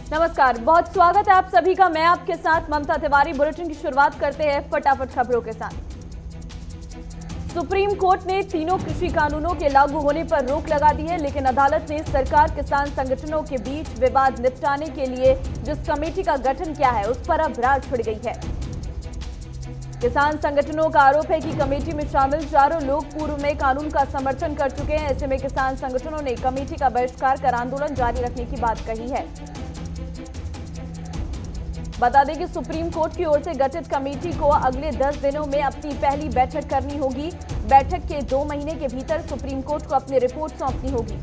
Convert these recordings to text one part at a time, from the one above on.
नमस्कार, बहुत स्वागत है आप सभी का। मैं आपके साथ ममता तिवारी। बुलेटिन की शुरुआत करते हैं फटाफट खबरों के साथ। सुप्रीम कोर्ट ने तीनों कृषि कानूनों के लागू होने पर रोक लगा दी है, लेकिन अदालत ने सरकार किसान संगठनों के बीच विवाद निपटाने के लिए जिस कमेटी का गठन किया है उस पर अब रार छिड़ गई है। किसान संगठनों का आरोप है कि कमेटी में शामिल चारों लोग पूर्व में कानून का समर्थन कर चुके हैं। ऐसे में किसान संगठनों ने कमेटी का बहिष्कार कर आंदोलन जारी रखने की बात कही है। बता दें कि सुप्रीम कोर्ट की ओर से गठित कमेटी को अगले 10 दिनों में अपनी पहली बैठक करनी होगी। बैठक के 2 महीने के भीतर सुप्रीम कोर्ट को अपनी रिपोर्ट सौंपनी होगी।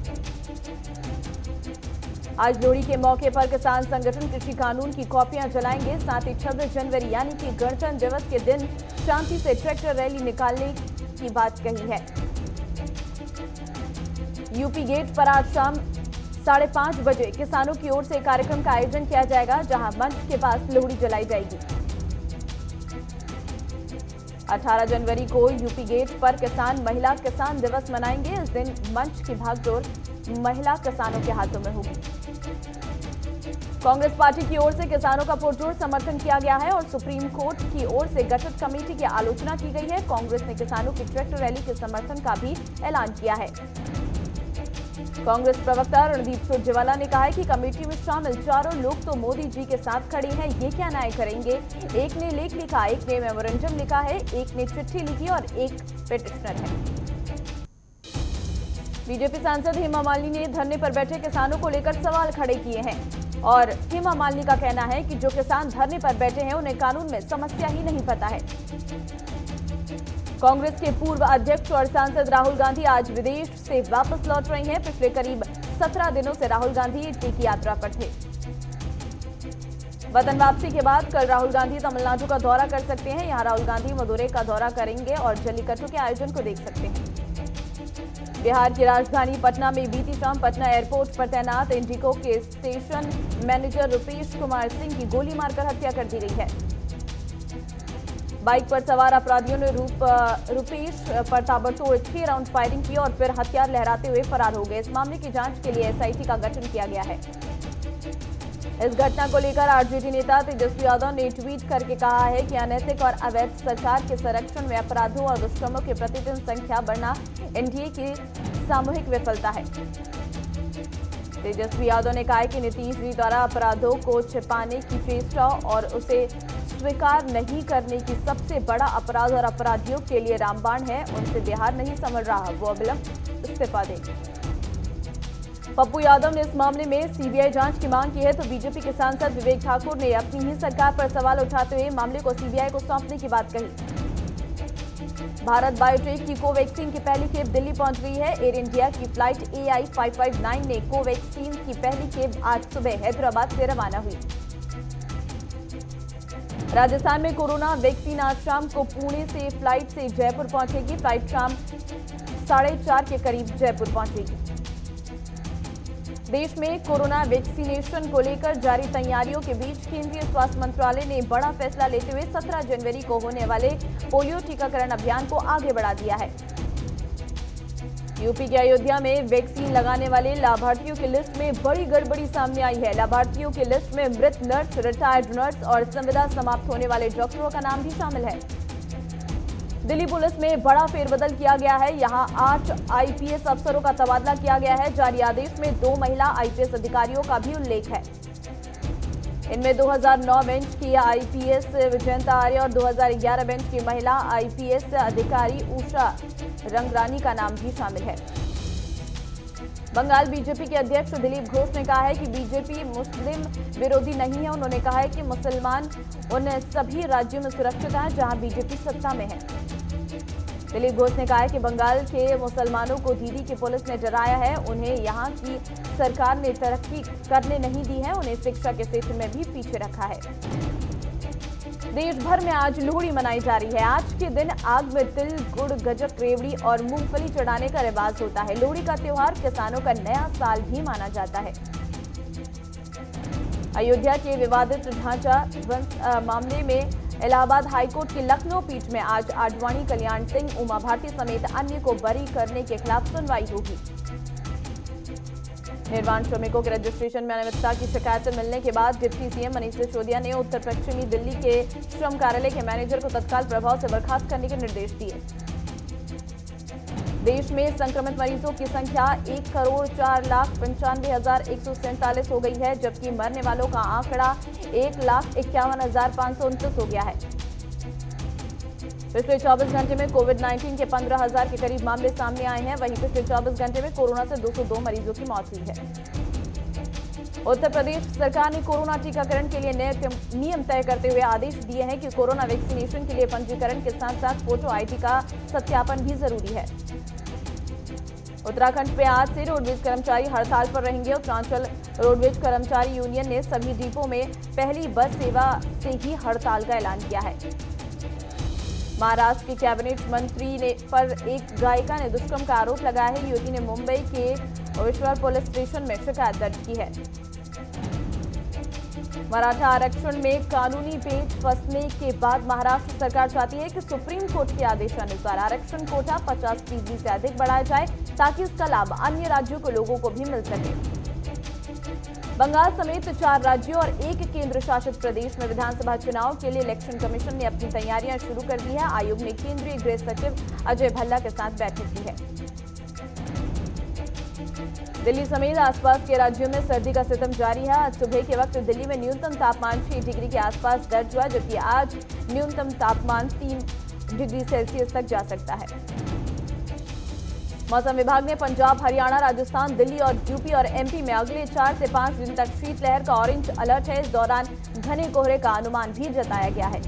आज लोहड़ी के मौके पर किसान संगठन कृषि कानून की कॉपियां जलाएंगे। साथ ही 26 जनवरी यानी कि गणतंत्र दिवस के दिन शांति से ट्रैक्टर रैली निकालने की बात कही है। यूपी गेट पर आज शाम 5:30 बजे किसानों की ओर से कार्यक्रम का आयोजन किया जाएगा, जहां मंच के पास लोहड़ी जलाई जाएगी। 18 जनवरी को यूपी गेट पर महिला किसान दिवस मनाएंगे। इस दिन मंच की भागदौड़ महिला किसानों के हाथों में होगी। कांग्रेस पार्टी की ओर से किसानों का पुरजोर समर्थन किया गया है और सुप्रीम कोर्ट की ओर से गठित कमेटी की आलोचना की गई है। कांग्रेस ने किसानों की ट्रैक्टर रैली के समर्थन का भी ऐलान किया है। कांग्रेस प्रवक्ता रणदीप सुरजेवाला ने कहा है कि कमेटी में शामिल चारों लोग तो मोदी जी के साथ खड़े हैं, ये क्या न्याय करेंगे। एक ने लेख लिखा, एक ने मेमोरेंडम लिखा है, एक ने चिट्ठी लिखी और एक पिटिशनर है। बीजेपी सांसद हेमा मालिनी ने धरने पर बैठे किसानों को लेकर सवाल खड़े किए हैं और हेमा मालिनी का कहना है कि जो किसान धरने पर बैठे हैं उन्हें कानून में समस्या ही नहीं पता है। कांग्रेस के पूर्व अध्यक्ष और सांसद राहुल गांधी आज विदेश से वापस लौट रहे हैं। पिछले करीब 17 दिनों से राहुल गांधी टीकी यात्रा पर थे। वतन वापसी के बाद कल राहुल गांधी तमिलनाडु का दौरा कर सकते हैं। यहां राहुल गांधी मदुरै का दौरा करेंगे और जल्लीकट्टू के आयोजन को देख सकते हैं। बिहार की राजधानी पटना में बीती शाम पटना एयरपोर्ट पर तैनात इंडिगो के स्टेशन मैनेजर रुपेश कुमार सिंह की गोली मारकर हत्या कर दी गई है। बाइक पर सवार अपराधियों ने रुपेश पर ताबड़तोड़ 6 राउंड फायरिंग की और फिर हथियार लहराते हुए फरार हो गए। इस मामले की जांच के लिए एसआईटी का गठन किया गया है। इस घटना को लेकर आरजेडी नेता तेजस्वी यादव ने ट्वीट करके कहा है कि अनैतिक और अवैध सरकार के संरक्षण में अपराधों और दुष्कर्मों की प्रतिदिन संख्या बढ़ना एनडीए की सामूहिक विफलता है। तेजस्वी यादव ने कहा कि नीतीश जी द्वारा अपराधों को छिपाने की चेष्टा और उसे स्वीकार नहीं करने की सबसे बड़ा अपराध और अपराधियों के लिए रामबाण है। उनसे बिहार नहीं समझ रहा, वो अविलंब इस्तीफा दें। पप्पू यादव ने इस मामले में सीबीआई जांच की मांग की है तो बीजेपी के सांसद विवेक ठाकुर ने अपनी ही सरकार पर सवाल उठाते हुए मामले को सीबीआई को सौंपने की बात कही। भारत बायोटेक की कोवैक्सीन की पहली खेप दिल्ली पहुंच गई है। एयर इंडिया की फ्लाइट AI 559 ने कोवैक्सीन की पहली खेप आज सुबह हैदराबाद से रवाना हुई। राजस्थान में कोरोना वैक्सीन आज शाम को पुणे से फ्लाइट से जयपुर पहुंचेगी। फ्लाइट शाम 4:30 के करीब जयपुर पहुंचेगी। देश में कोरोना वैक्सीनेशन को लेकर जारी तैयारियों के बीच केंद्रीय स्वास्थ्य मंत्रालय ने बड़ा फैसला लेते हुए 17 जनवरी को होने वाले पोलियो टीकाकरण अभियान को आगे बढ़ा दिया है। यूपी के अयोध्या में वैक्सीन लगाने वाले लाभार्थियों की लिस्ट में बड़ी गड़बड़ी सामने आई है। लाभार्थियों की लिस्ट में मृत नर्स, रिटायर्ड नर्स और संविदा समाप्त होने वाले डॉक्टरों का नाम भी शामिल है। दिल्ली पुलिस में बड़ा फेरबदल किया गया है। यहां 8 आईपीएस अफसरों का तबादला किया गया है। जारी आदेश में 2 महिला आईपीएस अधिकारियों का भी उल्लेख है। इनमें 2009 बेंच की आईपीएस विजयंता आर्य और 2011 बेंच की महिला आईपीएस अधिकारी उषा रंगरानी का नाम भी शामिल है। बंगाल बीजेपी के अध्यक्ष दिलीप घोष ने कहा है कि बीजेपी मुस्लिम विरोधी नहीं है। उन्होंने कहा है कि मुसलमान उन सभी राज्यों में सुरक्षित हैं जहां बीजेपी सत्ता में है। दिलीप घोष ने कहा है कि बंगाल के मुसलमानों को दीदी की पुलिस ने डराया है। उन्हें यहां की सरकार ने तरक्की करने नहीं दी है। उन्हें शिक्षा के क्षेत्र में भी पीछे रखा है। देश भर में आज लोहड़ी मनाई जा रही है। आज के दिन आग में तिल, गुड़, गजक, रेवड़ी और मूंगफली चढ़ाने का रिवाज होता है। लोहड़ी का त्योहार किसानों का नया साल भी माना जाता है। अयोध्या के विवादित ढांचा मामले में इलाहाबाद हाईकोर्ट की लखनऊ पीठ में आज आडवाणी, कल्याण सिंह, उमा भारती समेत अन्य को बरी करने के खिलाफ सुनवाई होगी। निर्माण श्रमिकों के रजिस्ट्रेशन में अनियमितता की शिकायतें मिलने के बाद डिप्टी सीएम मनीष सिसोदिया ने उत्तर पश्चिमी दिल्ली के श्रम कार्यालय के मैनेजर को तत्काल प्रभाव से बर्खास्त करने के निर्देश दिए। देश में संक्रमित मरीजों की संख्या 1,04,95,147 हो गई है, जबकि मरने वालों का आंकड़ा 1,51,529 हो गया है। पिछले 24 घंटे में कोविड-19 के 15,000 के करीब मामले सामने आए हैं। वहीं पिछले 24 घंटे में कोरोना से 202 मरीजों की मौत हुई है। उत्तर प्रदेश सरकार ने कोरोना टीकाकरण के लिए नए नियम तय करते हुए आदेश दिए हैं कि कोरोना वैक्सीनेशन के लिए पंजीकरण के साथ साथ फोटो आईडी का सत्यापन भी जरूरी है। उत्तराखंड में आज से रोडवेज कर्मचारी हड़ताल पर रहेंगे। उत्तरांचल रोडवेज कर्मचारी यूनियन ने सभी डिपो में पहली बस सेवा से ही हड़ताल का ऐलान किया है। महाराष्ट्र के कैबिनेट मंत्री ने पर एक गायिका ने दुष्कर्म का आरोप लगाया है। युवती ने मुंबई के विश्वर पुलिस स्टेशन में शिकायत दर्ज की है। मराठा आरक्षण में कानूनी पेच फंसने के बाद महाराष्ट्र सरकार चाहती है कि सुप्रीम कोर्ट के आदेशानुसार आरक्षण कोटा 50% से अधिक बढ़ाया जाए, ताकि इसका लाभ अन्य राज्यों के लोगों को भी मिल सके। बंगाल समेत 4 राज्यों और 1 केंद्र शासित प्रदेश में विधानसभा चुनाव के लिए इलेक्शन कमीशन ने अपनी तैयारियां शुरू कर दी है। आयोग ने केंद्रीय गृह सचिव अजय भल्ला के साथ बैठक की है। दिल्ली समेत आसपास के राज्यों में सर्दी का सितम जारी है। आज सुबह के वक्त दिल्ली में न्यूनतम तापमान 6 डिग्री के आसपास दर्ज हुआ, जबकि आज न्यूनतम तापमान 3 डिग्री सेल्सियस तक जा सकता है। मौसम विभाग ने पंजाब, हरियाणा, राजस्थान, दिल्ली और यूपी और एमपी में अगले 4 से 5 दिन तक शीतलहर का ऑरेंज अलर्ट है। इस दौरान घने कोहरे का अनुमान भी जताया गया है।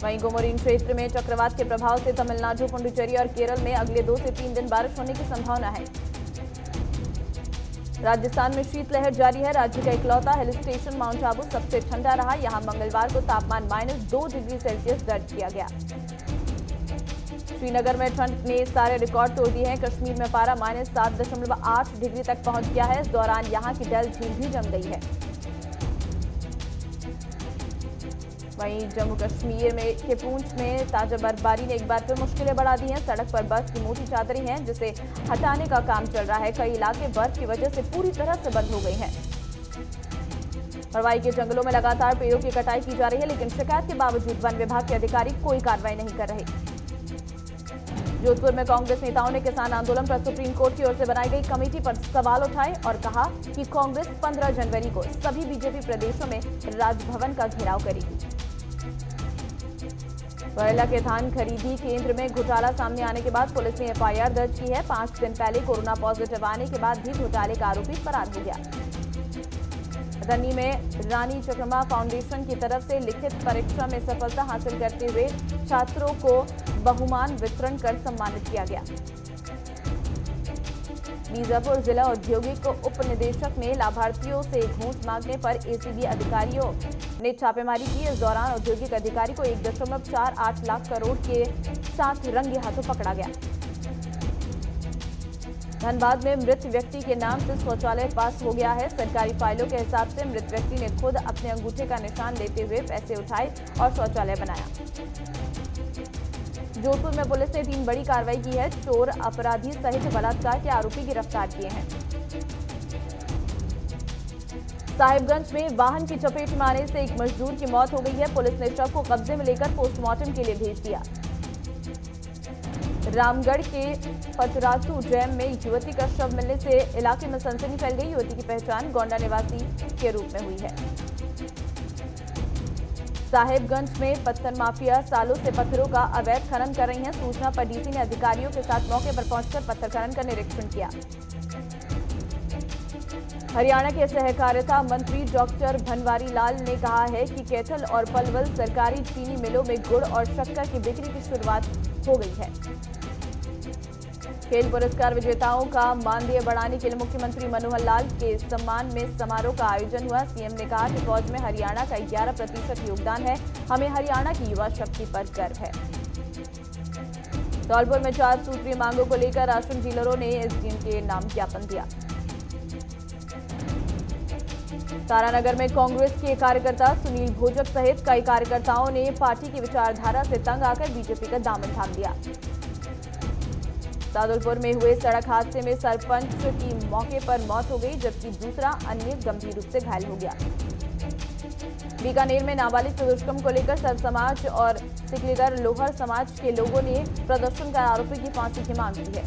वहीं गोमोरिन क्षेत्र में चक्रवात के प्रभाव से तमिलनाडु, पुडुचेरी और केरल में अगले 2 से 3 दिन बारिश होने की संभावना है। राजस्थान में शीतलहर जारी है। राज्य का इकलौता हिल स्टेशन माउंट आबू सबसे ठंडा रहा। यहां मंगलवार को तापमान -2 डिग्री सेल्सियस दर्ज किया गया। श्रीनगर में ठंड ने सारे रिकॉर्ड तोड़ दिए हैं। कश्मीर में पारा -7.8 डिग्री तक पहुंच गया है। इस दौरान यहां की डल झील भी जम गई है। वहीं जम्मू कश्मीर के पूंछ में ताजा बर्फबारी ने एक बार फिर मुश्किलें बढ़ा दी हैं। सड़क पर बर्फ की मोटी चादरें हैं, जिसे हटाने का काम चल रहा है। कई इलाके बर्फ की वजह से पूरी तरह से बंद हो गए हैं। हरवाई के जंगलों में लगातार पेड़ों की कटाई की जा रही है, लेकिन शिकायत के बावजूद वन विभाग के अधिकारी कोई कार्रवाई नहीं कर रहे। जोधपुर में कांग्रेस नेताओं ने किसान आंदोलन पर सुप्रीम कोर्ट की ओर से बनाई गई कमेटी पर सवाल उठाए और कहा कि कांग्रेस 15 जनवरी को सभी बीजेपी प्रदेशों में राजभवन का घेराव करेगी। बरेला के धान खरीदी केंद्र में घोटाला सामने आने के बाद पुलिस ने एफआईआर दर्ज की है। 5 दिन पहले कोरोना पॉजिटिव आने के बाद भी घोटाले का आरोपी फरार हो गया। रनी में रानी चकमा फाउंडेशन की तरफ से लिखित परीक्षा में सफलता हासिल करते हुए छात्रों को बहुमान वितरण कर सम्मानित किया गया। बीजापुर जिला औद्योगिक उप निदेशक ने लाभार्थियों से घूस मांगने पर एसीबी अधिकारियों ने छापेमारी की। इस दौरान औद्योगिक अधिकारी को 1.48 लाख करोड़ के साथ रंगे हाथों पकड़ा गया। धनबाद में मृत व्यक्ति के नाम से शौचालय पास हो गया है। सरकारी फाइलों के हिसाब से मृत व्यक्ति ने खुद अपने अंगूठे का निशान लेते हुए पैसे उठाए और शौचालय बनाया। जोधपुर में पुलिस ने 3 बड़ी कार्रवाई की है। चोर, अपराधी सहित बलात्कार के आरोपी गिरफ्तार किए हैं। साहिबगंज में वाहन की चपेट में आने से एक मजदूर की मौत हो गई है। पुलिस ने शव को कब्जे में लेकर पोस्टमार्टम के लिए भेज दिया। रामगढ़ के पचरातू डैम में युवती का शव मिलने से इलाके में सनसनी फैल गई। युवती की पहचान गोंडा निवासी के रूप में हुई है। साहिबगंज में पत्थर माफिया सालों से पत्थरों का अवैध खनन कर रही हैं। सूचना पर डीसी ने अधिकारियों के साथ मौके पर पहुंचकर पत्थर खनन का निरीक्षण किया। हरियाणा के सहकारिता मंत्री डॉक्टर बनवारी लाल ने कहा है कि कैथल और पलवल सरकारी चीनी मिलों में गुड़ और शक्कर की बिक्री की शुरुआत हो गई है। खेल पुरस्कार विजेताओं का मानदेय बढ़ाने के लिए मुख्यमंत्री मनोहर लाल के सम्मान में समारोह का आयोजन हुआ। सीएम ने कहा कि फौज में हरियाणा का 11% योगदान है। हमें हरियाणा की युवा शक्ति पर गर्व है। धौलपुर में 4 सूत्रीय मांगों को लेकर राशन डीलरों ने एसडीएम के नाम ज्ञापन दिया। तारानगर में कांग्रेस के कार्यकर्ता सुनील भोजक सहित कई कार्यकर्ताओं ने पार्टी की विचारधारा से तंग आकर बीजेपी का दामन थाम लिया। सादुलपुर में हुए सड़क हादसे में सरपंच की मौके पर मौत हो गई, जबकि दूसरा अन्य गंभीर रूप से घायल हो गया। बीकानेर में नाबालिग से दुष्कर्म को लेकर सर्व समाज और सिकलीगढ़ लोहर समाज के लोगों ने प्रदर्शन कर आरोपी की फांसी की मांग की है।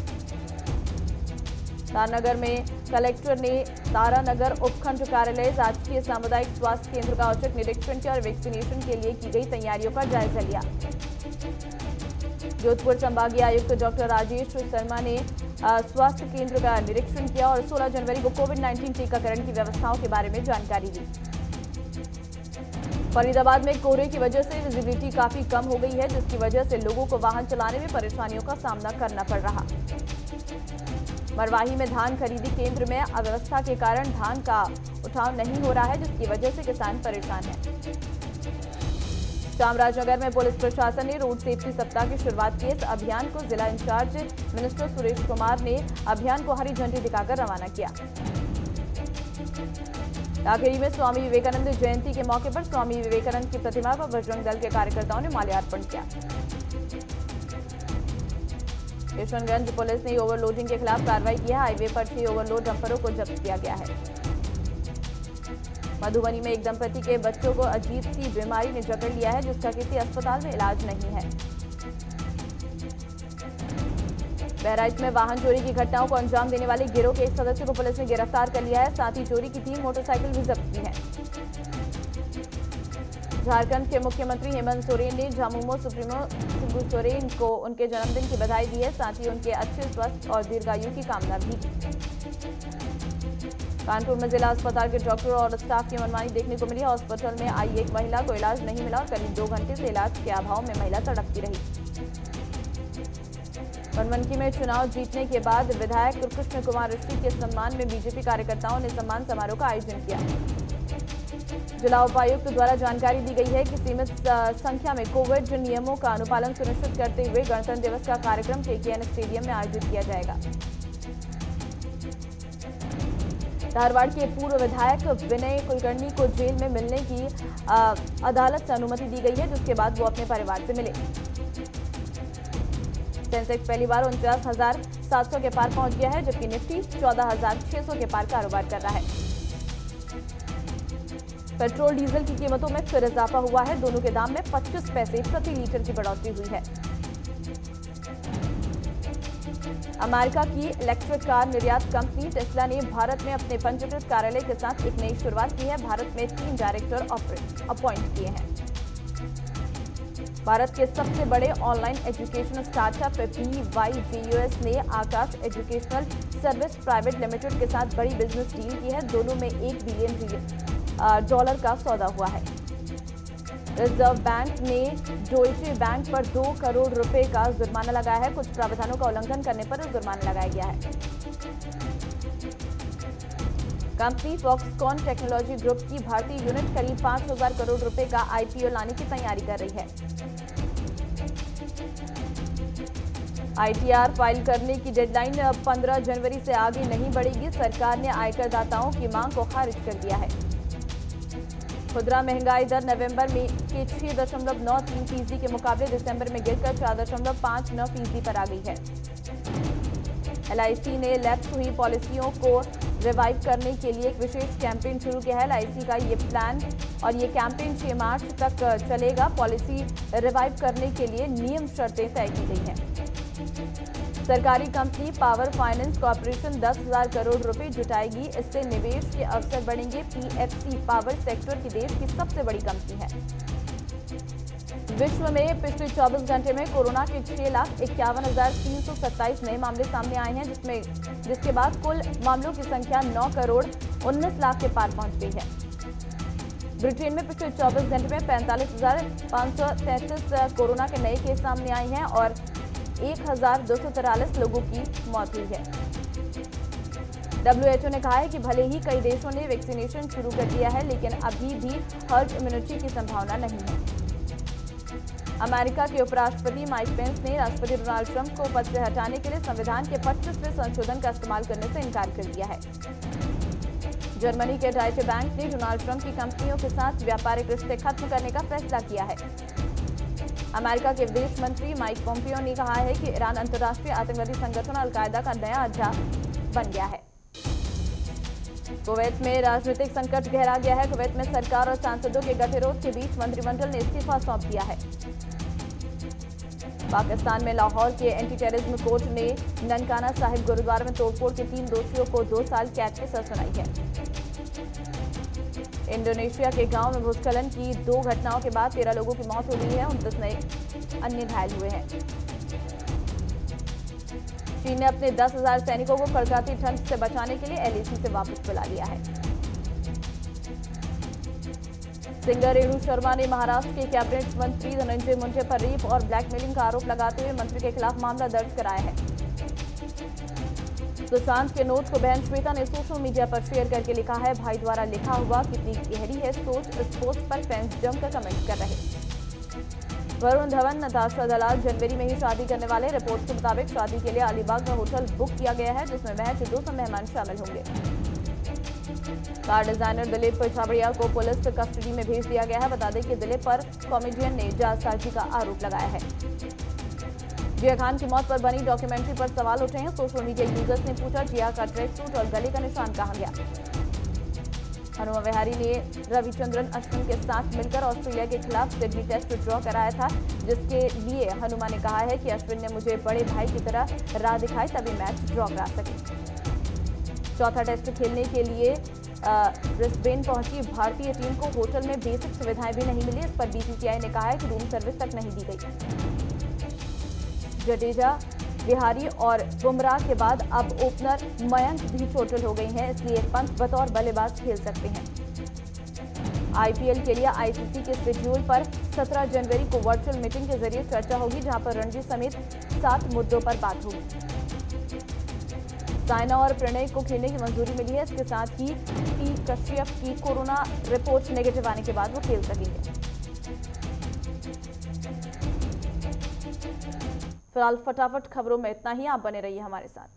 तारानगर में कलेक्टर ने तारानगर उपखंड कार्यालय राजकीय सामुदायिक स्वास्थ्य केंद्र का औचक निरीक्षण किया और वैक्सीनेशन के लिए की गई तैयारियों का जायजा लिया। जोधपुर संभागीय आयुक्त डॉक्टर राजेश शर्मा ने स्वास्थ्य केंद्र का निरीक्षण किया और 16 जनवरी को कोविड-19 टीकाकरण की व्यवस्थाओं के बारे में जानकारी दी। फरीदाबाद में कोहरे की वजह से विजिबिलिटी काफी कम हो गई है, जिसकी वजह से लोगों को वाहन चलाने में परेशानियों का सामना करना पड़ रहा। मरवाही में धान खरीदी केंद्र में अव्यवस्था के कारण धान का उठाव नहीं हो रहा है, जिसकी वजह से किसान परेशान है। चामराजनगर में पुलिस प्रशासन ने रोड सेफ्टी सप्ताह की शुरुआत की। इस अभियान को जिला इंचार्ज मिनिस्टर सुरेश कुमार ने अभियान को हरी झंडी दिखाकर रवाना किया। कांकेरी में स्वामी विवेकानंद जयंती के मौके पर स्वामी विवेकानंद की प्रतिमा पर बजरंग दल के कार्यकर्ताओं ने माल्यार्पण किया। किशनगंज पुलिस ने ओवरलोडिंग के खिलाफ कार्रवाई की है। हाईवे पर 6 ओवरलोड डंपरों को जब्त किया गया है। मधुबनी में एक दंपति के बच्चों को अजीब सी बीमारी ने जकड़ लिया है, जिसका किसी अस्पताल में इलाज नहीं है। बहराइच में वाहन चोरी की घटनाओं को अंजाम देने वाले गिरोह के एक सदस्य को पुलिस ने गिरफ्तार कर लिया है। साथ ही चोरी की 3 मोटरसाइकिल भी जब्त की है। झारखंड के मुख्यमंत्री हेमंत सोरेन ने झामुमो सुप्रीमो शिबू सोरेन को उनके जन्मदिन की बधाई दी है। साथ ही उनके अच्छे स्वास्थ्य और दीर्घायु की कामना भी की। कानपुर में जिला अस्पताल के डॉक्टर और स्टाफ की मनमानी देखने को मिली। हॉस्पिटल में आई एक महिला को इलाज नहीं मिला और करीब 2 घंटे से इलाज के अभाव में महिला तड़पती रही। बनमनखी में चुनाव जीतने के बाद विधायक कृष्ण कुमार ऋषि के सम्मान में बीजेपी कार्यकर्ताओं ने सम्मान समारोह का आयोजन किया। जिला उपायुक्त द्वारा जानकारी दी गई है कि सीमित संख्या में कोविड नियमों का अनुपालन सुनिश्चित करते हुए गणतंत्र दिवस का कार्यक्रम केकेएन स्टेडियम में आयोजित किया जाएगा। धारवाड़ के पूर्व विधायक विनय कुलकर्णी को जेल में मिलने की अदालत से अनुमति दी गई है, जिसके बाद वो अपने परिवार से मिले। सेंसेक्स पहली बार 49,700 के पार पहुंच गया है, जबकि निफ्टी 14,600 के पार कारोबार कर रहा है। पेट्रोल डीजल की कीमतों में फिर इजाफा हुआ है। दोनों के दाम में 25 पैसे प्रति लीटर की बढ़ोतरी हुई है। अमेरिका की इलेक्ट्रिक कार निर्यात कंपनी टेस्ला ने भारत में अपने पंजीकृत कार्यालय के साथ एक नई शुरुआत की है। भारत में 3 डायरेक्टर अपॉइंट किए हैं। भारत के सबसे बड़े ऑनलाइन एजुकेशन स्टार्टअप BYJUS ने आकाश एजुकेशनल सर्विस प्राइवेट लिमिटेड के साथ बड़ी बिजनेस डील की है। दोनों में $1 बिलियन का सौदा हुआ है। रिजर्व बैंक ने डोइचे बैंक पर 2 करोड़ रुपए का जुर्माना लगाया है। कुछ प्रावधानों का उल्लंघन करने पर जुर्माना लगाया गया है। कंपनी फॉक्सकॉन टेक्नोलॉजी ग्रुप की भारतीय यूनिट करीब 5,000 करोड़ रुपए का IPO लाने की तैयारी कर रही है। ITR फाइल करने की डेडलाइन 15 जनवरी से आगे नहीं बढ़ेगी। सरकार ने आयकर दाताओं की मांग को खारिज कर दिया है। खुदरा महंगाई दर नवंबर में के 6.93% के मुकाबले दिसंबर में गिरकर 4.59% पर आ गई है। LIC ने लैप्स हुई पॉलिसियों को रिवाइव करने के लिए एक विशेष कैंपेन शुरू किया है। LIC का ये प्लान और ये कैंपेन 6 मार्च तक चलेगा। पॉलिसी रिवाइव करने के लिए नियम शर्तें तय की गई हैं। सरकारी company power finance corporation 10,000 crore रुपए जुटाएगी। इससे निवेश के अवसर बढ़ेंगे। PFC पावर सेक्टर की देश की सबसे बड़ी कंपनी है। विश्व में पिछले 24 घंटे में कोरोना के 6,51,327 नए मामले सामने आए हैं, जिसके बाद कुल मामलों की संख्या 9 करोड़ 19 लाख के पार पहुंच गई है। ब्रिटेन में पिछले 24 घंटे में 45,533 कोरोना के नए केस सामने आए हैं और 1,243 लोगों की मौत हुई है। WHO ने कहा है कि भले ही कई देशों ने वैक्सीनेशन शुरू कर दिया है, लेकिन अभी भी हर्ड इम्यूनिटी की संभावना नहीं है। अमेरिका के उपराष्ट्रपति माइक पेंस ने राष्ट्रपति डोनाल्ड ट्रंप को पद से हटाने के लिए संविधान के 25वें संशोधन का इस्तेमाल करने से इनकार कर दिया है। जर्मनी के डॉयचे बैंक ने डोनाल्ड ट्रंप की कंपनियों के साथ व्यापारिक रिश्ते खत्म करने का फैसला किया है। अमेरिका के विदेश मंत्री माइक पोम्पियो ने कहा है कि ईरान अंतर्राष्ट्रीय आतंकवादी संगठन अल-कायदा का नया अड्डा बन गया है। कुवैत में राजनीतिक संकट गहरा गया है। कुवैत में सरकार और सांसदों के गठबंधन के बीच मंत्रिमंडल ने इस्तीफा सौंप दिया है। पाकिस्तान में लाहौर के एंटी टेररिज्म कोर्ट ने ननकाना साहिब गुरुद्वारा में तोड़फोड़ के 3 दोषियों को 2 साल कैद की सजा सुनाई है। इंडोनेशिया के गांव में भूस्खलन की 2 घटनाओं के बाद 13 लोगों की मौत हो गई है, 29 नए अन्य घायल हुए हैं। चीन ने अपने 10,000 सैनिकों को कड़कती ठंड से बचाने के लिए एलएसी से वापस बुला लिया है। सिंगर रेणु शर्मा ने महाराष्ट्र के कैबिनेट मंत्री धनंजय मुंडे पर रेप और ब्लैकमेलिंग का आरोप लगाते हुए मंत्री के खिलाफ मामला दर्ज कराया है। सुशांत के नोट को बहन श्वेता ने सोशल मीडिया पर शेयर करके लिखा है, भाई द्वारा लिखा हुआ कितनी गहरी है सोच। इस पोस्ट पर फैंस जमकर कमेंट कर रहे। वरुण धवन नताशा दलाल जनवरी में ही शादी करने वाले। रिपोर्ट के मुताबिक शादी के लिए अलीबाग में होटल बुक किया गया है, जिसमें महज 200 मेहमान शामिल होंगे। कार डिजाइनर दिलीप छाबड़िया को पुलिस कस्टडी में भेज दिया गया है। बता दें कि दिलीप पर कॉमेडियन ने जालसाजी का आरोप लगाया है। जिया खान की मौत पर बनी डॉक्यूमेंट्री पर सवाल उठे हैं। सोशल मीडिया यूजर्स ने पूछा, जिया का ट्रैक सूट और गले का निशान कहां गया। हनुमा विहारी ने रविचंद्रन अश्विन के साथ मिलकर ऑस्ट्रेलिया के खिलाफ सिडनी टेस्ट ड्रॉ कराया था, जिसके लिए हनुमा ने कहा है कि अश्विन ने मुझे बड़े भाई की तरह राह दिखाई, तभी मैच ड्रॉ करा सके। चौथा टेस्ट खेलने के लिए ब्रिस्बेन पहुंची भारतीय टीम को होटल में बेसिक सुविधाएं भी नहीं मिली। इस पर बीसीसीआई ने कहा है कि रूम सर्विस तक नहीं दी गई। जडेजा, विहारी और बुमराह के बाद अब ओपनर मयंक भी चोटिल हो गई हैं, इसलिए पंत बतौर बल्लेबाज खेल सकते हैं। आईपीएल के लिए आईसीसी के शेड्यूल पर 17 जनवरी को वर्चुअल मीटिंग के जरिए चर्चा होगी, जहां पर रणजी समेत 7 मुद्दों पर बात होगी। साइना और प्रणय को खेलने की मंजूरी मिली है। इसके साथ ही टी कश्यप की कोरोना रिपोर्ट नेगेटिव आने के बाद वो खेल सकेंगे। फिलहाल फटाफट खबरों में इतना ही। आप बने रहिए हमारे साथ।